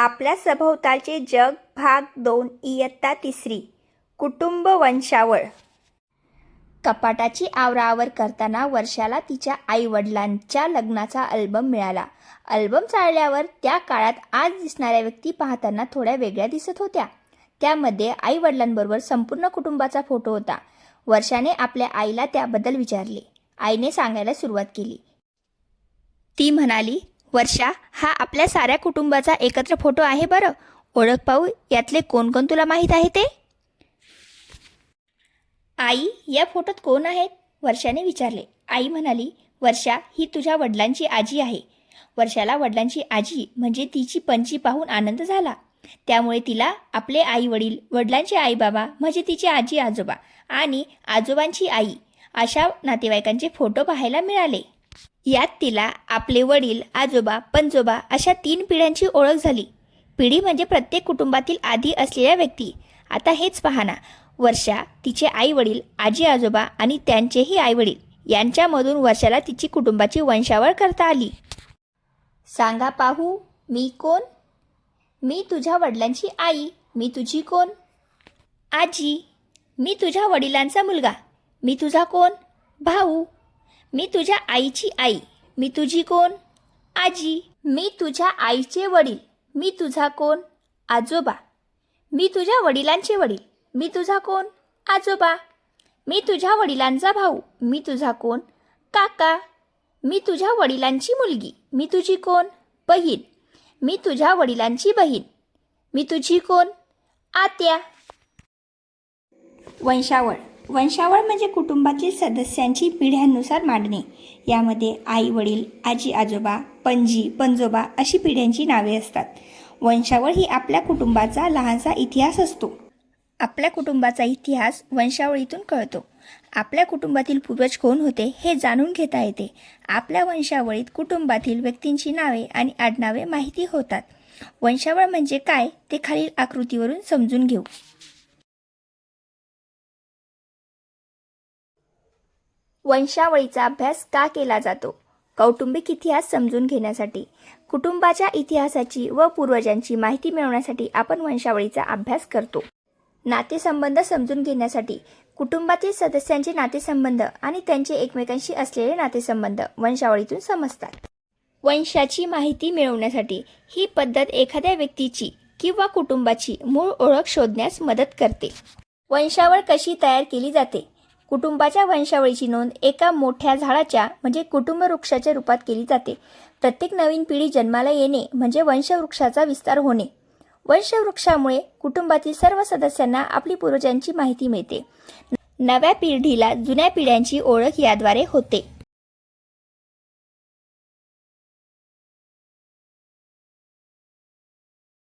आपल्या सभोवतालचे जग भाग 2 इयत्ता 3 कुटुंब वंशावळ। कपाटाची आवराआवर करताना वर्षाला तिच्या आईवडिलांच्या लग्नाचा अल्बम मिळाला। अल्बम चाळल्यावर त्या काळात आज दिसणाऱ्या व्यक्ती पाहताना थोड्या वेगळ्या दिसत होत्या। त्यामध्ये आईवडिलांबरोबर संपूर्ण कुटुंबाचा फोटो होता। वर्षाने आपल्या आईला त्याबद्दल विचारले। आईने सांगायला सुरुवात केली। ती म्हणाली, वर्षा, हा आपल्या साऱ्या कुटुंबाचा एकत्र फोटो आहे बरं। ओळख पाहू, यातले कोण कोण तुला माहीत आहे ते? आई, या फोटोत कोण आहेत? वर्षाने विचारले। आई म्हणाली, वर्षा, ही तुझ्या वडिलांची आजी आहे। वर्षाला वडिलांची आजी म्हणजे तिची पणजी पाहून आनंद झाला। त्यामुळे तिला आपले आई वडील, वडिलांचे आई बाबा म्हणजे तिची आजी आजोबा आणि आजोबांची आई अशा नातेवाईकांचे फोटो पाहायला मिळाले। यात तिला आपले वडील, आजोबा, पणजोबा अशा 3 पिढ्यांची ओळख झाली। पिढी म्हणजे प्रत्येक कुटुंबातील आधी असलेल्या व्यक्ती। आता हेच पहा ना, वर्षा, तिचे आई वडील, आजी आजोबा आणि त्यांचेही आई वडील यांच्यामधून वर्षाला तिची कुटुंबाची वंशावळ करता आली। सांगा पाहू, मी कोण? मी तुझ्या वडिलांची आई। मी तुझी कोण? आजी। मी तुझ्या वडिलांचा मुलगा। मी तुझा कोण? भाऊ। मी तुझ्या आईची आई। मी तुझी कोण? आजी। मी तुझ्या आईचे वडील। मी तुझा कोण? आजोबा। मी तुझ्या वडिलांचे वडील। मी तुझा कोण? आजोबा। मी तुझ्या वडिलांचा भाऊ। मी तुझा कोण? काका। मी तुझ्या वडिलांची मुलगी। मी तुझी कोण? बहीण। मी तुझ्या वडिलांची बहीण। मी तुझी कोण? आत्या। वंशावळ। वंशावळ म्हणजे कुटुंबातील सदस्यांची पिढ्यांनुसार मांडणी। यामध्ये आई वडील, आजी आजोबा, पणजी, पणजोबा अशी पिढ्यांची नावे असतात। वंशावळ ही आपल्या कुटुंबाचा लहानसा इतिहास असतो। आपल्या कुटुंबाचा इतिहास वंशावळीतून कळतो। आपल्या कुटुंबातील पूर्वज कोण होते हे जाणून घेता येते। आपल्या वंशावळीत कुटुंबातील व्यक्तींची नावे आणि आडनावे माहिती होतात। वंशावळ म्हणजे काय ते खालील आकृतीवरून समजून घेऊ। वंशावळीचा अभ्यास का केला जातो? कौटुंबिक इतिहास समजून घेण्यासाठी। कुटुंबाच्या इतिहासाची व पूर्वजांची माहिती मिळवण्यासाठी आपण वंशावळीचा अभ्यास करतो। नातेसंबंध समजून घेण्यासाठी। कुटुंबातील सदस्यांचे नातेसंबंध आणि त्यांचे एकमेकांशी असलेले नातेसंबंध वंशावळीतून समजतात। वंशाची माहिती मिळवण्यासाठी ही पद्धत एखाद्या व्यक्तीची किंवा कुटुंबाची मूळ ओळख शोधण्यास मदत करते। वंशावळ कशी तयार केली जाते? कुटुंबाच्या वंशावळीची नोंद एका मोठ्या झाडाच्या म्हणजे कुटुंबवृक्षाच्या रूपात केली जाते। प्रत्येक नवीन पिढी जन्माला येणे म्हणजे वंशवृक्षाचा विस्तार होणे। वंशवृक्षामुळे कुटुंबातील सर्व सदस्यांना आपली पूर्वजांची माहिती मिळते। नव्या पिढीला जुन्या पिढ्यांची ओळख याद्वारे होते।